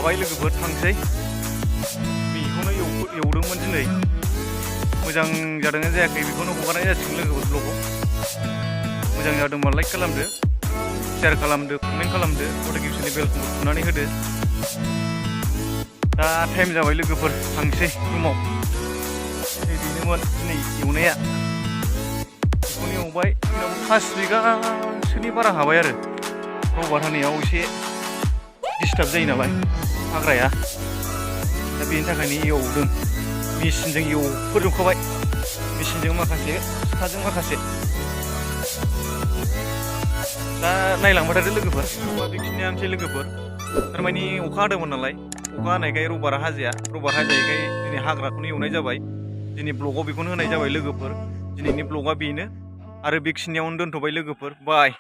जाबाय लोगोफोर थांसै बेखौनो एवदोंमोन दिनै मोजां जादोंना जायाखै बेखौनो हगारनाय जासिगोन लोगोफोर ब्लगआव मोजां जादोंबा लाइक खालामदो शेयार खालामदो कमेन्ट खालामदो नटिफिकेसननि बेलखौ थुनानै होदो दा टाइम जाबाय लोगोफोर थांसै रुमाव बेनोमोन दिनै एवनाया बेखौनो एवबाय जोंनाव 5 बिगासोनि बारा हाबाय आरो रबार हानायाव एसे डिस्टार्ब जायो नालाय हाग्राया दा बेनि थाखायनो एवदों मेचिनजों एवफोरजोबखाबाय मेचिनजों माखासे सिखाजों माखासे दा नायलांबाय थादो लोगोफोर बेखिनियानोसै लोगोफोर थारमानि अखा हादोंमोन नालाय अखा हानायखाय रबारा हाजायैखाय दिनै हाग्राखौनो एवनाय जाबाय दिनै ब्लगआव बेखौनो होनाय जाबाय लोगोफोर दिनैनि ब्लगआ बेनो आरो बेखिनियावनो दोनथ'बाय लोगोफोर बाय।